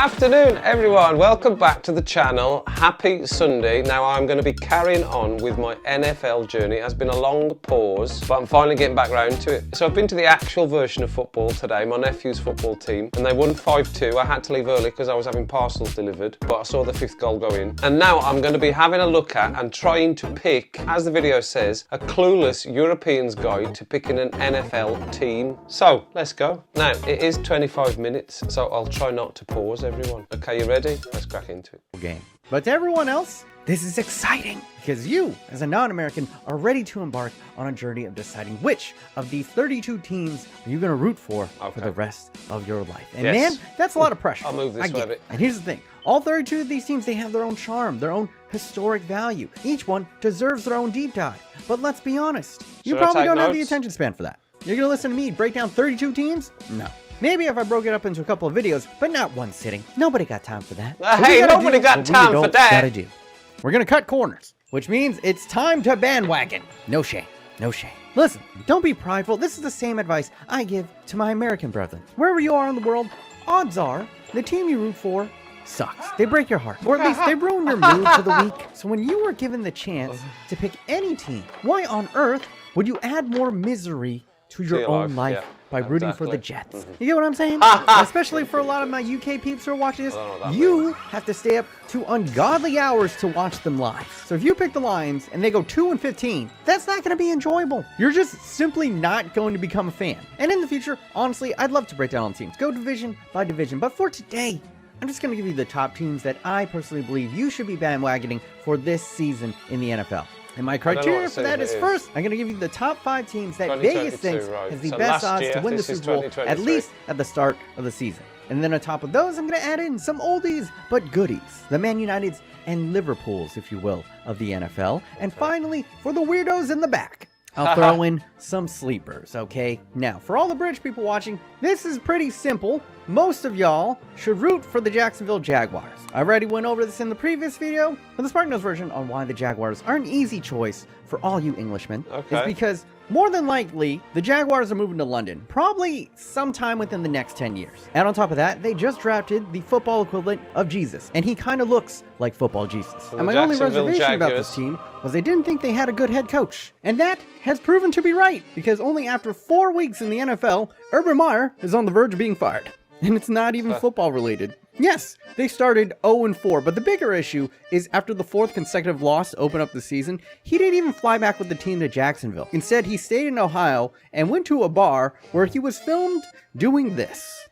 Afternoon everyone, welcome back to the channel. Happy Sunday. Now I'm going to be carrying on with my NFL journey. It has been a long pause, but I'm finally getting back round to it. So I've been to the actual version of football today, my nephew's football team, and they won 5-2. I had to leave early because I was having parcels delivered, but I saw the 5th goal go in. And now I'm going to be having a look at and trying to pick, as the video says, a clueless European's guide to picking an NFL team. So let's go. Now it is 25 minutes, so I'll try not to pause everyone. Okay, you ready? Let's crack into it. Game. But to everyone else, this is exciting because you, as a non-American, are ready to embark on a journey of deciding which of these 32 teams are you going to root for the rest of your life. And man, that's a lot of pressure. I'll move this way a bit. And here's the thing. All 32 of these teams, they have their own charm, their own historic value. Each one deserves their own deep dive. But let's be honest, you probably don't have the attention span for that. You're going to listen to me break down 32 teams? No. Maybe if I broke it up into a couple of videos, but not one sitting. Nobody got time for that. Hey, nobody got time for that. We're gonna cut corners, which means it's time to bandwagon. No shame, no shame. Listen, don't be prideful. This is the same advice I give to my American brethren. Wherever you are in the world, odds are the team you root for sucks. They break your heart, or at least they ruin your mood for the week. So when you are given the chance to pick any team, why on earth would you add more misery to your own life by rooting for the Jets? You get what I'm saying? Especially for a lot of my UK peeps who are watching this, you have to stay up to ungodly hours to watch them live. So if you pick the Lions and they go 2-15, that's not going to be enjoyable. You're just simply not going to become a fan. And in the future, honestly, I'd love to break down on teams, go division by division. But for today, I'm just going to give you the top teams that I personally believe you should be bandwagoning for this season in the NFL. And my criteria for that is first, I'm going to give you the top 5 teams that Vegas thinks has the best odds to win the Super Bowl, at least at the start of the season. And then on top of those, I'm going to add in some oldies but goodies, the Man Uniteds and Liverpools, if you will, of the NFL. And finally, for the weirdos in the back, I'll throw in some sleepers, okay? Now, for all the British people watching, this is pretty simple. Most of y'all should root for the Jacksonville Jaguars. I already went over this in the previous video, but the Spark Notes version on why the Jaguars are an easy choice for all you Englishmen is because more than likely, the Jaguars are moving to London, probably sometime within the next 10 years. And on top of that, they just drafted the football equivalent of Jesus, and he kind of looks like football Jesus. And my only reservation about this team was they didn't think they had a good head coach. And that has proven to be right, because only after 4 weeks in the NFL, Urban Meyer is on the verge of being fired. And it's not even football related. Yes, they started 0-4, but the bigger issue is after the 4th consecutive loss to open up the season, he didn't even fly back with the team to Jacksonville. Instead, he stayed in Ohio and went to a bar where he was filmed doing this.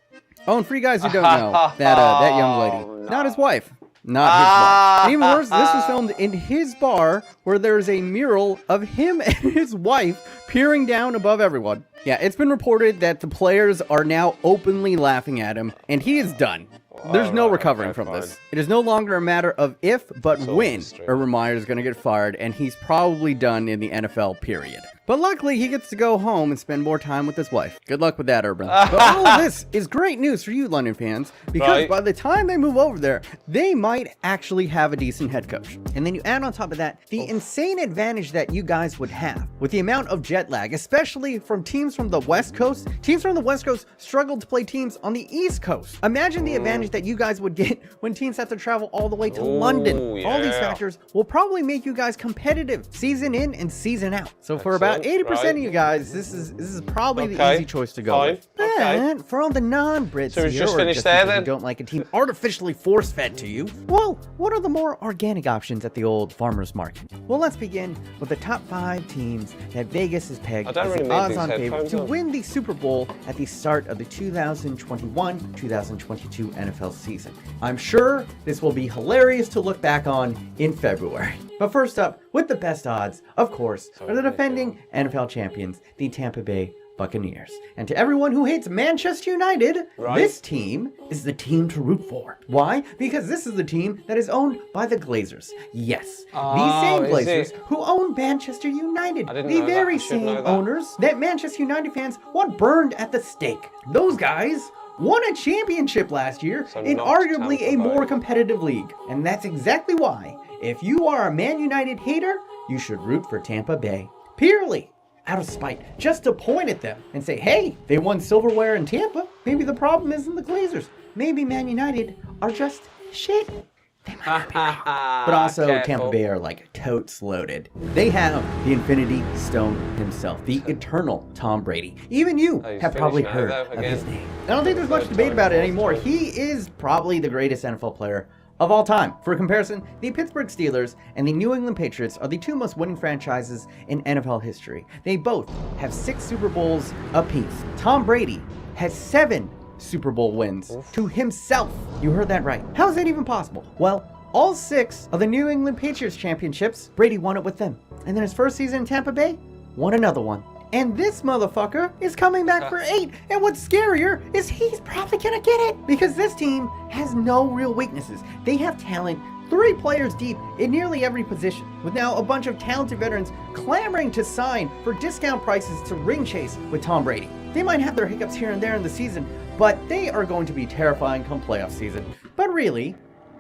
Oh, and for you guys who don't know, that young lady, not his wife. Not his wife. And even worse, this was filmed in his bar where there's a mural of him and his wife peering down above everyone. Yeah, it's been reported that the players are now openly laughing at him, and he is done. There's no recovering from this. It is no longer a matter of if, but when Urban Meyer is going to get fired, and he's probably done in the NFL, period. But luckily, he gets to go home and spend more time with his wife. Good luck with that, Urban. But all of this is great news for you London fans, because by the time they move over there, they might actually have a decent head coach. And then you add on top of that, the insane advantage that you guys would have with the amount of jet lag, especially from teams from the West Coast. Teams from the West Coast struggle to play teams on the East Coast. Imagine the advantage that you guys would get when teams have to travel all the way to London. All these factors will probably make you guys competitive season in and season out. So for about 80% of you guys, this is probably the easy choice to go with. And for all the non-Brits so here, just or finished just there, because you don't like a team artificially force-fed to you, well, what are the more organic options at the old farmer's market? Well, let's begin with the top 5 teams that Vegas has pegged as the odds-on favorite to win the Super Bowl at the start of the 2021-2022 NFL season. I'm sure this will be hilarious to look back on in February. But first up, with the best odds, of course, are the defending NFL champions, the Tampa Bay Buccaneers. And to everyone who hates Manchester United, this team is the team to root for. Why? Because this is the team that is owned by the Glazers. Yes, the same Glazers who own Manchester United. The very same owners that Manchester United fans want burned at the stake. Those guys won a championship last year in arguably a more competitive league. And that's exactly why, if you are a Man United hater, you should root for Tampa Bay. Purely out of spite, just to point at them and say, hey, they won silverware in Tampa. Maybe the problem isn't the Glazers. maybe Man United are just shit. They might not be wrong. But also, Tampa Bay are like totes loaded. They have the Infinity Stone himself, the eternal Tom Brady. Even you have probably heard of his name. I don't think there's much debate about it anymore. He is probably the greatest NFL player of all time. For comparison, the Pittsburgh Steelers and the New England Patriots are the two most winning franchises in NFL history. They both have 6 Super Bowls apiece. Tom Brady has 7 Super Bowl wins to himself. You heard that right. How is that even possible? Well, all 6 of the New England Patriots championships, Brady won it with them. And then his first season in Tampa Bay, won another one. And this motherfucker is coming back for 8. And what's scarier is he's probably gonna get it. Because this team has no real weaknesses. They have talent 3 players deep in nearly every position, with now a bunch of talented veterans clamoring to sign for discount prices to ring chase with Tom Brady. They might have their hiccups here and there in the season, but they are going to be terrifying come playoff season. But really,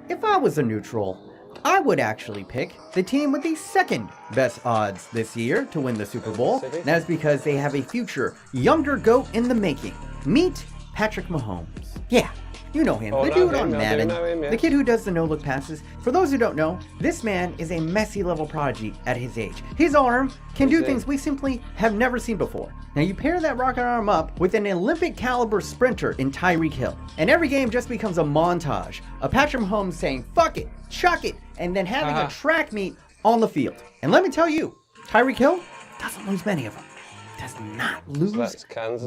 if I was a neutral, I would actually pick the team with the second best odds this year to win the Super Bowl. That's because they have a future younger GOAT in the making. Meet Patrick Mahomes. Yeah, you know him, the dude on Madden, the kid who does the no-look passes. For those who don't know, this man is a Messi level prodigy at his age. His arm can do things we simply have never seen before. Now you pair that rocket arm up with an Olympic caliber sprinter in Tyreek Hill, and every game just becomes a montage of Patrick Mahomes saying, fuck it, chuck it, and then having a track meet on the field. And let me tell you, Tyreek Hill doesn't lose many of them. Does not lose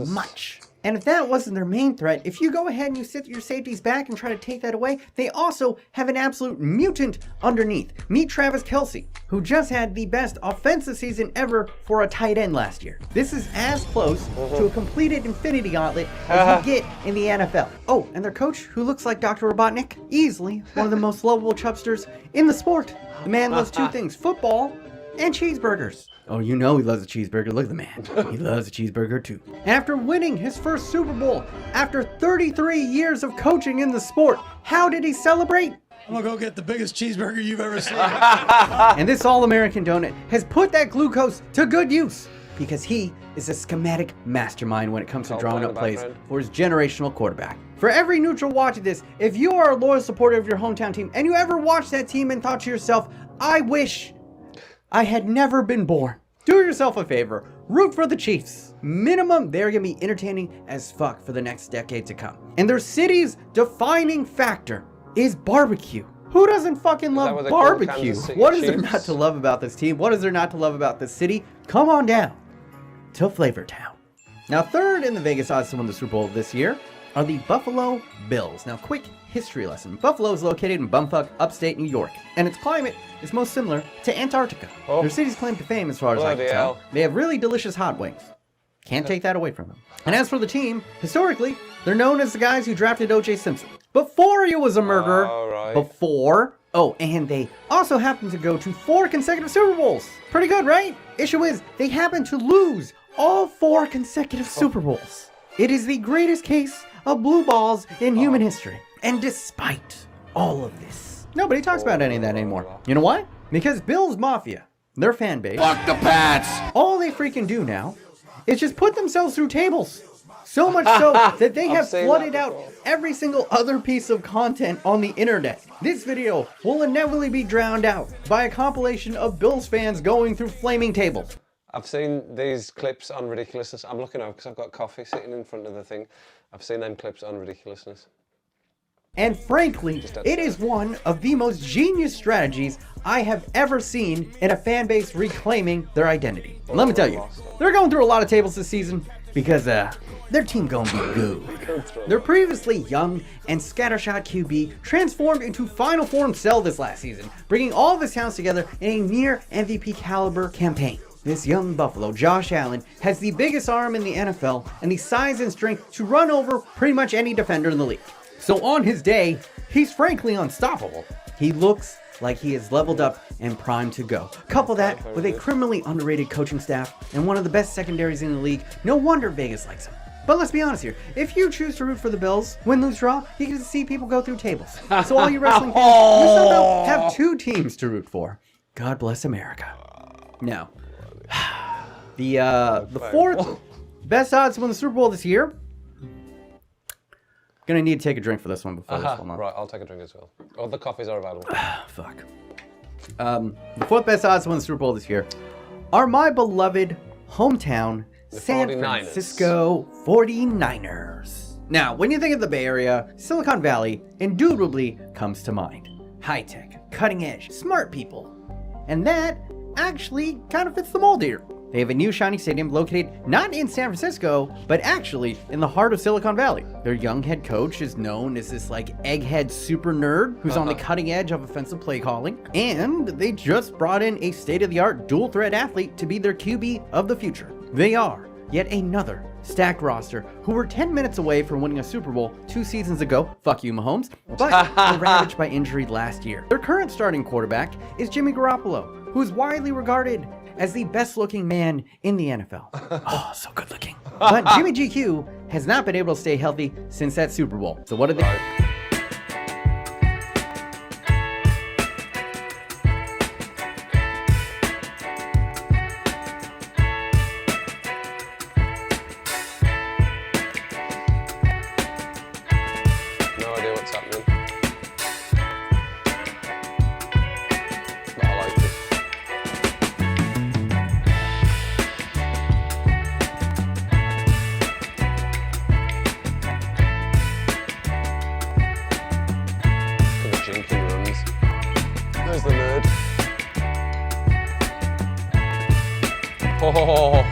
much. And if that wasn't their main threat, if you go ahead and you sit your safeties back and try to take that away, they also have an absolute mutant underneath. Meet Travis Kelce, who just had the best offensive season ever for a tight end last year. This is as close to a completed Infinity Gauntlet as you get in the NFL. Oh, and their coach, who looks like Dr. Robotnik, easily one of the most lovable chubsters in the sport. The man loves 2 things, football and cheeseburgers. Oh, you know he loves a cheeseburger. Look at the man. He loves a cheeseburger too. After winning his first Super Bowl, after 33 years of coaching in the sport, how did he celebrate? I'm gonna go get the biggest cheeseburger you've ever seen. And this All-American donut has put that glucose to good use because he is a schematic mastermind when it comes to drawing up plays for his generational quarterback. For every neutral watching this, if you are a loyal supporter of your hometown team and you ever watched that team and thought to yourself, I wish I had never been born, do yourself a favor, root for the Chiefs. Minimum, they're gonna be entertaining as fuck for the next decade to come. And their city's defining factor is barbecue. Who doesn't fucking love barbecue? What is there not to love about this team? What is there not to love about this city? Come on down to Flavor Town. Now, third in the Vegas odds to win the Super Bowl this year are the Buffalo Bills. Now, quick history lesson. Buffalo is located in bumfuck upstate New York, and its climate is most similar to Antarctica. Their city's claim to fame, as far as I can tell, they have really delicious hot wings. Can't take that away from them. And as for the team, historically, they're known as the guys who drafted O.J. Simpson. Before he was a murderer. Oh, and they also happen to go to 4 consecutive Super Bowls. Pretty good, right? Issue is, they happen to lose all 4 consecutive Super Bowls. It is the greatest case of blue balls in human history. And despite all of this, nobody talks about any of that anymore. You know why? Because Bills Mafia, their fan base, Fuck the Pats! all they freaking do now is just put themselves through tables. So much so that they have flooded out every single other piece of content on the internet. This video will inevitably be drowned out by a compilation of Bills fans going through flaming tables. I've seen these clips on Ridiculousness. I'm looking over because I've got coffee sitting in front of the thing. I've seen them clips on Ridiculousness. And frankly, it is one of the most genius strategies I have ever seen in a fan base reclaiming their identity. And let me tell you, they're going through a lot of tables this season because their team gonna be good. Their previously young and scattershot QB transformed into final form Cell this last season, bringing all of his talents together in a near MVP caliber campaign. This young Buffalo, Josh Allen, has the biggest arm in the NFL and the size and strength to run over pretty much any defender in the league. So on his day, he's frankly unstoppable. He looks like he is leveled up and primed to go. Couple that with a criminally underrated coaching staff and one of the best secondaries in the league, no wonder Vegas likes him. But let's be honest here, if you choose to root for the Bills, win, lose, draw, you get to see people go through tables. So all you wrestling fans, you somehow have 2 teams to root for. God bless America. Now, the 4th best odds to win the Super Bowl this year Gonna need to take a drink for this one before this one. Right, I'll take a drink as well. All the coffees are available. Fuck. The fourth best odds to win the Super Bowl this year are my beloved hometown San 49ers. Francisco 49ers. Now, when you think of the Bay Area, Silicon Valley indubitably comes to mind. High-tech, cutting-edge, smart people. And that actually kind of fits the mold here. They have a new shiny stadium located not in San Francisco, but actually in the heart of Silicon Valley. Their young head coach is known as this like egghead super nerd who's on the cutting edge of offensive play calling. And they just brought in a state-of-the-art dual threat athlete to be their QB of the future. They are yet another stacked roster who were 10 minutes away from winning a Super Bowl 2 seasons ago. Fuck you, Mahomes. But were ravaged by injury last year. Their current starting quarterback is Jimmy Garoppolo, who's widely regarded as the best looking man in the NFL. Oh, so good looking. But Jimmy GQ has not been able to stay healthy since that Super Bowl. So what did they... No idea what's happening. But I like this. The jinking runs. There's the nerd. Oh.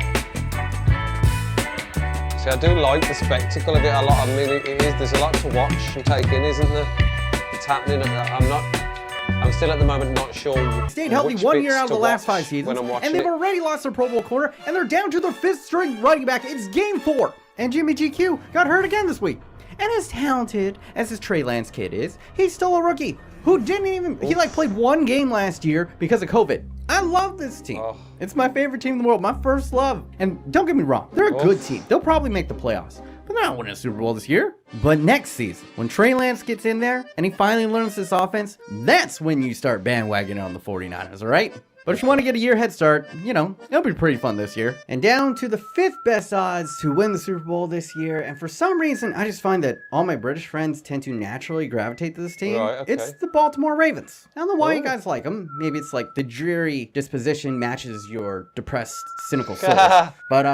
See, I do like the spectacle of it a lot. I mean, it is. There's a lot to watch and take in, isn't there? It's happening. I'm still at the moment not sure. Stayed healthy which 1 year bits out of to the last watch 5 seasons, when I'm watching and they've it. already lost their Pro Bowl corner, and they're down to their 5th string running back. It's game 4, and Jimmy GQ got hurt again this week. And as talented as his Trey Lance kid is, he's still a rookie who didn't even, he like played 1 game last year because of COVID. I love this team. Oh. It's my favorite team in the world, my first love. And don't get me wrong, they're a good team. They'll probably make the playoffs, but they're not winning a Super Bowl this year. But next season, when Trey Lance gets in there and he finally learns this offense, that's when you start bandwagoning on the 49ers, all right? But if you want to get a year head start, you know, it'll be pretty fun this year. And down to the 5th best odds to win the Super Bowl this year. And for some reason, I just find that all my British friends tend to naturally gravitate to this team. Right, okay. It's the Baltimore Ravens. I don't know why you guys like them. Maybe it's like the dreary disposition matches your depressed, cynical soul. But,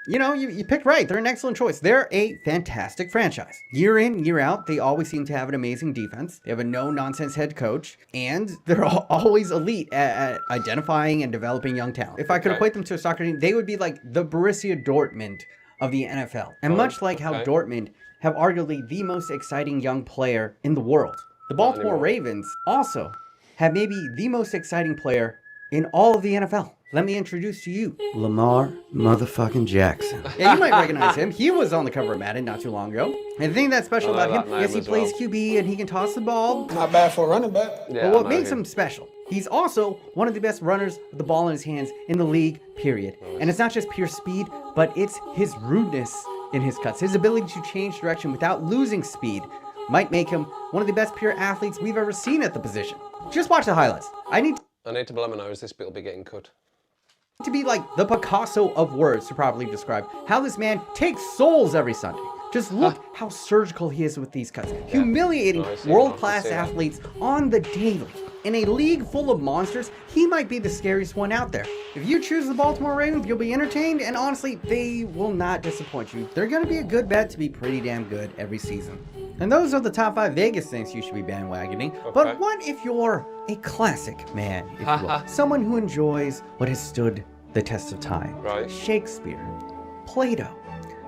you know, you picked right. They're an excellent choice. They're a fantastic franchise. Year in, year out, they always seem to have an amazing defense. They have a no-nonsense head coach, and they're always elite at identifying and developing young talent. If I could equate them to a soccer team, they would be like the Borussia Dortmund of the NFL. And much like how Dortmund have arguably the most exciting young player in the world, the Baltimore Ravens also have maybe the most exciting player in all of the NFL. Let me introduce to you Lamar motherfucking Jackson. Yeah, you might recognize him. He was on the cover of Madden not too long ago. And the thing that's special I about like him, that yes, he name as plays well. QB and he can toss the ball. Not bad for a running back. Yeah, But what I know makes him special, he's also one of the best runners with the ball in his hands in the league, period. And it's not just pure speed, but it's his rudeness in his cuts. His ability to change direction without losing speed might make him one of the best pure athletes we've ever seen at the position. Just watch the highlights. I need I need to blow my nose. This bit will be getting cut. to be like the Picasso of words to properly describe how this man takes souls every Sunday. Just look how surgical he is with these cuts. Humiliating No, I see world-class that. I see that. athletes on the daily. In a league full of monsters, he might be the scariest one out there. If you choose the Baltimore Ravens, you'll be entertained, and honestly, they will not disappoint you. They're going to be a good bet to be pretty damn good every season. And those are the top 5 Vegas things you should be bandwagoning. But what if you're a classic man, if you will? Someone who enjoys what has stood the test of time. Right. Shakespeare, Plato,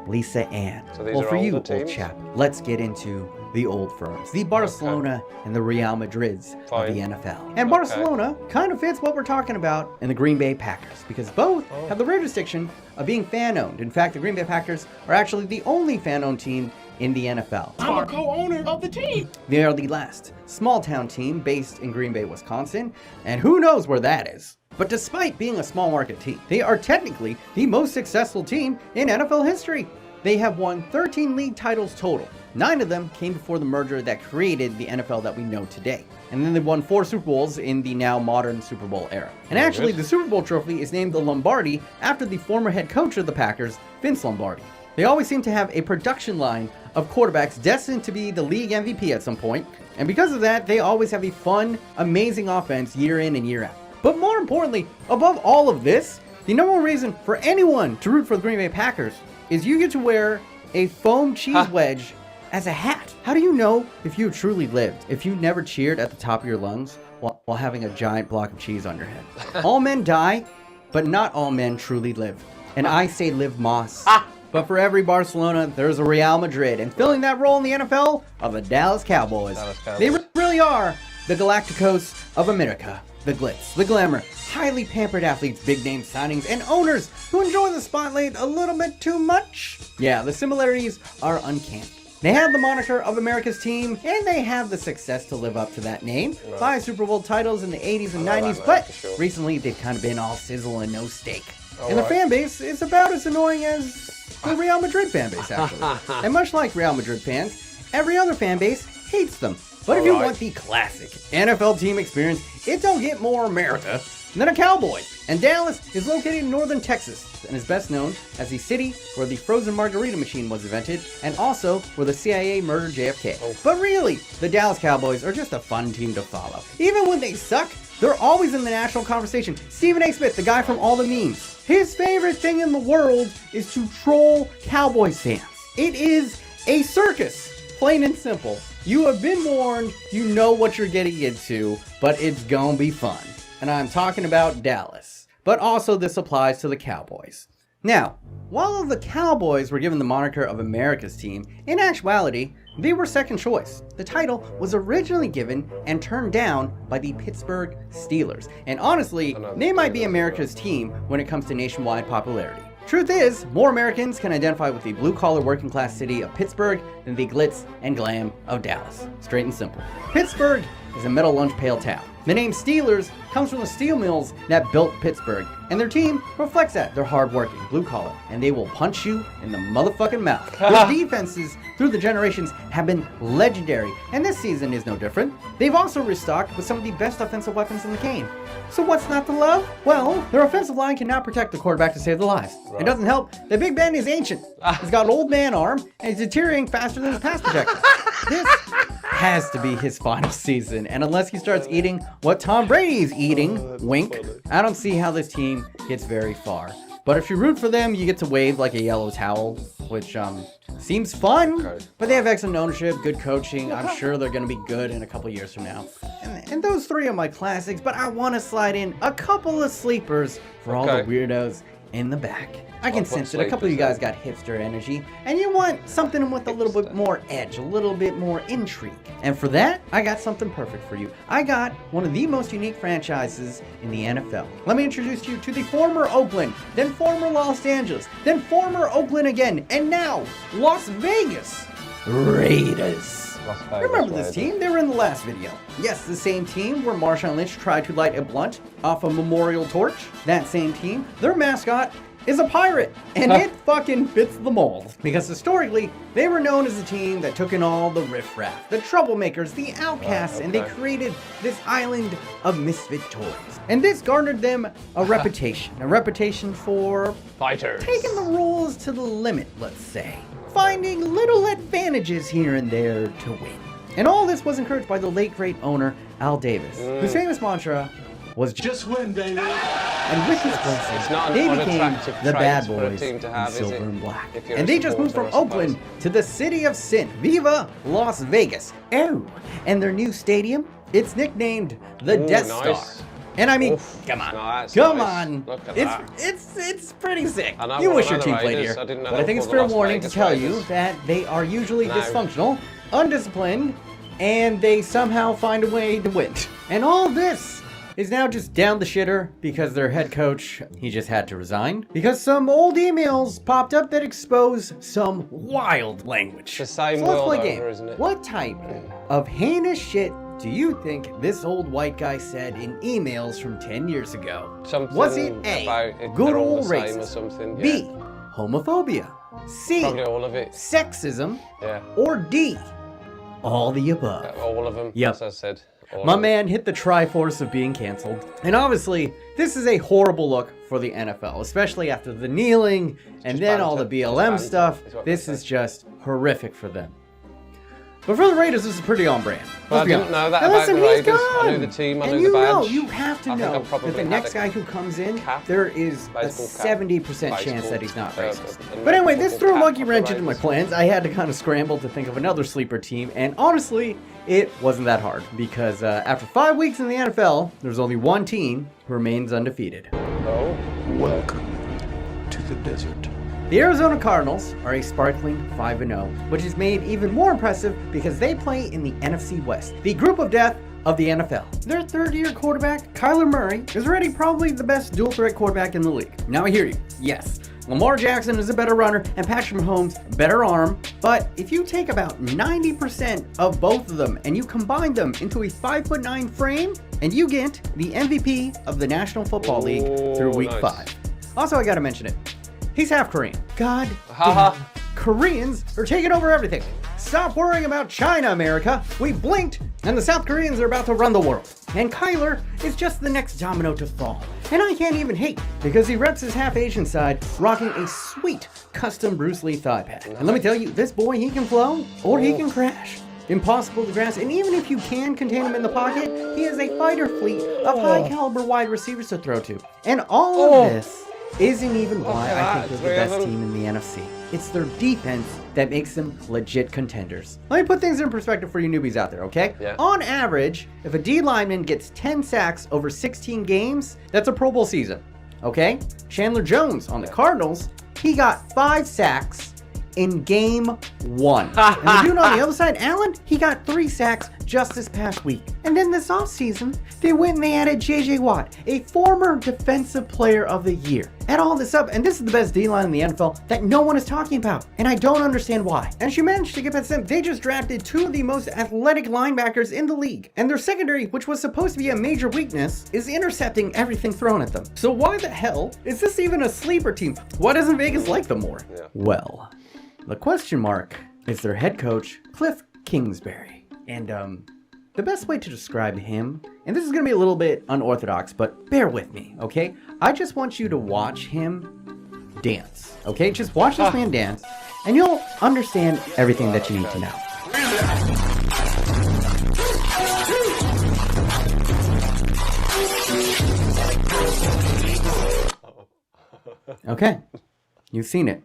Lisa Ann. So these Well, are for you, older old teams? chap, let's get into the old firms. The Barcelona and the Real Madrids of the NFL. And Barcelona kind of fits what we're talking about in the Green Bay Packers, because both have the rare distinction of being fan-owned. In fact, the Green Bay Packers are actually the only fan-owned team in the NFL. I'm a co-owner of the team. They are the last small-town team based in Green Bay, Wisconsin, and who knows where that is. But despite being a small market team, they are technically the most successful team in NFL history. They have won 13 league titles total. 9 of them came before the merger that created the NFL that we know today. And then they won 4 Super Bowls in the now modern Super Bowl era. And actually, the Super Bowl trophy is named the Lombardi after the former head coach of the Packers, Vince Lombardi. They always seem to have a production line of quarterbacks destined to be the league MVP at some point, and because of that, they always have a fun, amazing offense year in and year out. But more importantly, above all of this, the number one reason for anyone to root for the Green Bay Packers is you get to wear a foam cheese wedge as a hat. How do you know if you truly lived, if you never cheered at the top of your lungs while having a giant block of cheese on your head? All men die, but not all men truly live. And I say live Moss. But for every Barcelona, there's a Real Madrid. And filling that role in the NFL are the Dallas Cowboys. They really are the Galacticos of America. The glitz, the glamour, highly pampered athletes, big name signings, and owners who enjoy the spotlight a little bit too much. Yeah, the similarities are uncanny. They have the moniker of America's team, and they have the success to live up to that name. 5 Super Bowl titles in the 80s and 90s, but recently they've kind of been all sizzle and no steak. And the fan base is about as annoying as the Real Madrid fan base, actually. And much like Real Madrid fans, every other fan base hates them. But if you want the classic NFL team experience, it don't get more America than a cowboy. And Dallas is located in northern Texas and is best known as the city where the frozen margarita machine was invented and also where the CIA murdered JFK. But really, the Dallas Cowboys are just a fun team to follow. Even when they suck, they're always in the national conversation. Stephen A. Smith, the guy from all the memes, his favorite thing in the world is to troll Cowboys fans. It is a circus, plain and simple. You have been warned, you know what you're getting into, but it's gonna be fun. And I'm talking about Dallas. But also this applies to the Cowboys. Now, while the Cowboys were given the moniker of America's team, in actuality, they were second choice. The title was originally given and turned down by the Pittsburgh Steelers. And honestly, they might be America's team when it comes to nationwide popularity. Truth is, more Americans can identify with the blue-collar working-class city of Pittsburgh than the glitz and glam of Dallas. Straight and simple. Pittsburgh is a metal lunch pail town. The name Steelers comes from the steel mills that built Pittsburgh, and their team reflects that. They're hardworking, blue-collar, and they will punch you in the motherfucking mouth. Their defenses through the generations have been legendary, and this season is no different. They've also restocked with some of the best offensive weapons in the game. So what's not to love? Well, their offensive line cannot protect the quarterback to save their lives. It doesn't help that Big Ben is ancient. He's got an old man arm, and he's deteriorating faster than his pass protector. This has to be his final season, and unless he starts eating what Tom Brady's eating, wink, I don't see how this team gets very far. But if you root for them, you get to wave like a yellow towel, which seems fun, but they have excellent ownership, good coaching. I'm sure they're going to be good in a couple years from now. And those 3 are my classics, but I want to slide in a couple of sleepers for all the weirdos in the back. I can sense it. A couple of you guys got hipster energy, and you want something with a little bit more edge, a little bit more intrigue. And for that, I got something perfect for you. I got one of the most unique franchises in the NFL. Let me introduce you to the former Oakland, then former Los Angeles, then former Oakland again, and now Las Vegas Raiders. Remember this team? They were in the last video. Yes, the same team where Marshawn Lynch tried to light a blunt off a memorial torch. That same team, their mascot is a pirate, and it fucking fits the mold. Because historically, they were known as a team that took in all the riffraff, the troublemakers, the outcasts, and they created this island of misfit toys. And this garnered them a reputation for fighters, taking the rules to the limit, let's say, finding little advantages here and there to win. And all this was encouraged by the late great owner, Al Davis, whose famous mantra was just win, baby. And with his blessing, they became the bad boys in silver and black. And they just moved from Oakland to the city of sin. Viva Las Vegas. Oh, and their new stadium, it's nicknamed the Death Star. And I mean, come on, come on. It's pretty sick. You wish your team played here. But I think it's fair warning to tell you that they are usually dysfunctional, undisciplined, and they somehow find a way to win. And all this is now just down the shitter because their head coach, he just had to resign because some old emails popped up that expose some wild language. The same so let's world play a game. over, isn't it? What type of heinous shit do you think this old white guy said in emails from 10 years ago? Something Was it A, good old racism, or something? B, homophobia, C, probably all of it. sexism, Yeah. or D, all the above. All of them, Yep. as I said. All My of them. man hit the Triforce of being canceled. And obviously, this is a horrible look for the NFL, especially after the kneeling and then all the BLM banned, stuff. is what they This say. is just horrific for them. But for the Raiders, this is pretty on brand. Well, I Let's be didn't honest. know that And about listen, the he's Raiders. I gone. knew the team, I and knew you the know, badge. you have to I think I know probably that the had next a guy who comes in, cap, there is a baseball cap, 70% chance baseball, that he's not racist. and But anyway, this football threw a cap monkey of the wrench into my Raiders. plans. I had to kind of scramble to think of another sleeper team, and honestly, it wasn't that hard because after 5 weeks in the NFL, there's only one team who remains undefeated. Oh. Welcome to the desert. The Arizona Cardinals are a sparkling 5-0, which is made even more impressive because they play in the NFC West, the group of death of the NFL. Their third-year quarterback, Kyler Murray, is already probably the best dual-threat quarterback in the league. Now I hear you. Yes, Lamar Jackson is a better runner and Patrick Mahomes better arm, but if you take about 90% of both of them and you combine them into a 5'9" frame, and you get the MVP of the National Football League through Week nice. 5. Also, I gotta mention it. He's half Korean. God Haha. damn. Koreans are taking over everything. Stop worrying about China, America. We blinked, and the South Koreans are about to run the world. And Kyler is just the next domino to fall. And I can't even hate, because he reps his half Asian side, rocking a sweet custom Bruce Lee thigh pad. And let me tell you, this boy, he can flow, or he can crash. Impossible to grasp, and even if you can contain him in the pocket, he has a fighter fleet of high-caliber wide receivers to throw to. And all of this isn't even why I think they're the best team in the NFC. It's their defense that makes them legit contenders. Let me put things in perspective for you newbies out there, okay? Yeah. On average, if a D lineman gets 10 sacks over 16 games, that's a Pro Bowl season, okay? Chandler Jones on the Cardinals, he got 5 sacks in game 1. And the dude on the other side, Allen, he got 3 sacks just this past week. And then this offseason, they went and they added JJ Watt, a former Defensive Player of the Year. Add all this up, and this is the best D-line in the NFL that no one is talking about. And I don't understand why. And she managed to get past them. They just drafted 2 of the most athletic linebackers in the league. And their secondary, which was supposed to be a major weakness, is intercepting everything thrown at them. So why the hell is this even a sleeper team? Why doesn't Vegas like them more? Yeah. Well, the question mark is their head coach, Cliff Kingsbury. And the best way to describe him, and this is going to be a little bit unorthodox, but bear with me, okay? I just want you to watch him dance, okay? Just watch this man dance, and you'll understand everything that you need to know. Okay, you've seen it.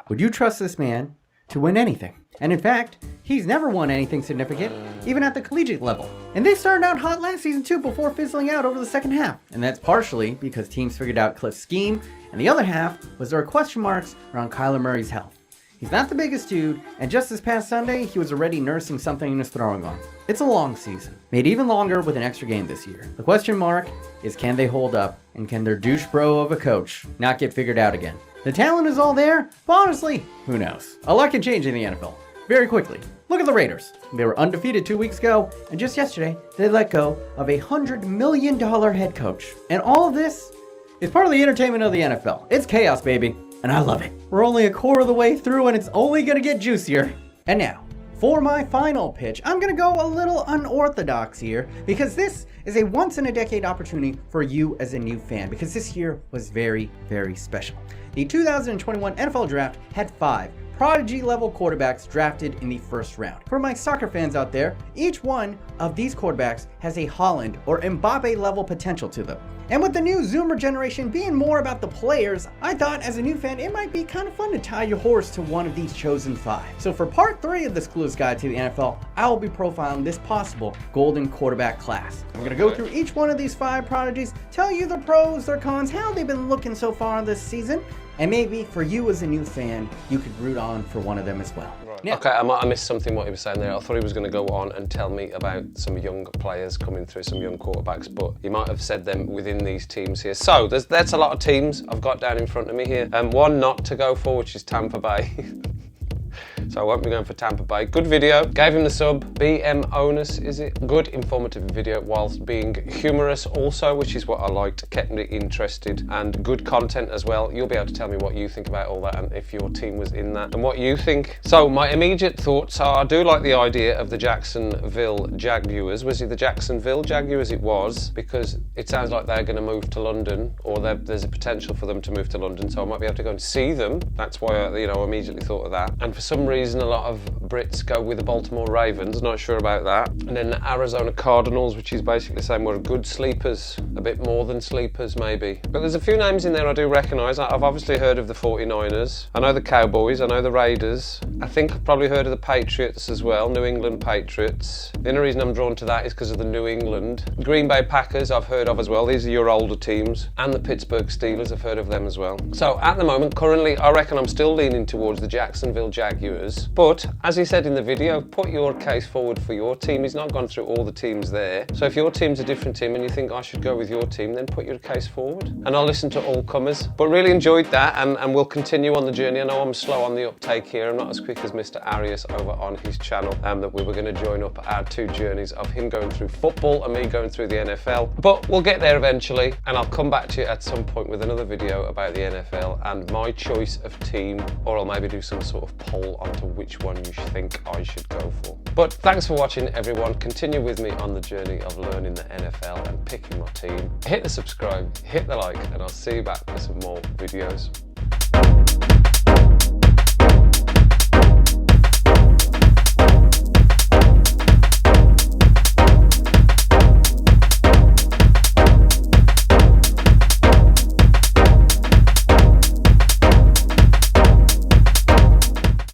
Would you trust this man to win anything? And in fact, he's never won anything significant, even at the collegiate level. And they started out hot last season too before fizzling out over the second half. And that's partially because teams figured out Cliff's scheme, and the other half was there were question marks around Kyler Murray's health. He's not the biggest dude, and just this past Sunday, he was already nursing something in his throwing arm. It's a long season, made even longer with an extra game this year. The question mark is, can they hold up, and can their douche bro of a coach not get figured out again? The talent is all there, but honestly, who knows? A lot can change in the NFL very quickly. Look at the Raiders. They were undefeated 2 weeks ago, and just yesterday, they let go of a $100 million head coach. And all of this is part of the entertainment of the NFL. It's chaos, baby, and I love it. We're only a quarter of the way through, and it's only gonna get juicier. And now, for my final pitch, I'm gonna go a little unorthodox here, because this is a once-in-a-decade opportunity for you as a new fan, because this year was very, very special. The 2021 NFL Draft had 5 prodigy-level quarterbacks drafted in the first round. For my soccer fans out there, each one of these quarterbacks has a Haaland or Mbappe-level potential to them. And with the new Zoomer generation being more about the players, I thought as a new fan it might be kind of fun to tie your horse to one of these chosen 5. So for part 3 of this Clueless Guide to the NFL, I will be profiling this possible golden quarterback class. I'm going to go through each one of these 5 prodigies, tell you their pros, their cons, how they've been looking so far this season, and maybe for you as a new fan, you could root on for one of them as well. Now, Okay, I missed something what he was saying there. I thought he was going to go on and tell me about some young players coming through, some young quarterbacks, but he might have said them within these teams here. So that's a lot of teams I've got down in front of me here. One not to go for, which is Tampa Bay. So so I won't be going for Tampa Bay. Good video. Gave him the sub. BM Onus, is it? Good, informative video whilst being humorous also, which is what I liked. Kept me interested, and good content as well. You'll be able to tell me what you think about all that and if your team was in that and what you think. So my immediate thoughts are I do like the idea of the Jacksonville Jaguars. Was it the Jacksonville Jaguars? It was, because it sounds like they're going to move to London, or there's a potential for them to move to London, so I might be able to go and see them. That's why I immediately thought of that. And for some reason, a lot of Brits go with the Baltimore Ravens. Not sure about that. And then the Arizona Cardinals, which is basically saying we're good sleepers, a bit more than sleepers maybe. But there's a few names in there I do recognise. I've obviously heard of the 49ers. I know the Cowboys. I know the Raiders. I think I've probably heard of the Patriots as well, New England Patriots. The only reason I'm drawn to that is because of the New England. Green Bay Packers I've heard of as well. These are your older teams. And the Pittsburgh Steelers, I've heard of them as well. So at the moment, currently, I reckon I'm still leaning towards the Jacksonville Jaguars. But as he said in the video, put your case forward for your team. He's not gone through all the teams there. So if your team's a different team and you think I should go with your team, then put your case forward. And I'll listen to all comers. But really enjoyed that, and we'll continue on the journey. I know I'm slow on the uptake here. I'm not as quick as Mr. Arias over on his channel, that we were going to join up our two journeys of him going through football and me going through the NFL. But we'll get there eventually, and I'll come back to you at some point with another video about the NFL and my choice of team, or I'll maybe do some sort of poll onto which one you think I should go for. But thanks for watching, everyone. Continue with me on the journey of learning the NFL and picking my team. Hit the subscribe, hit the like, and I'll see you back for some more videos.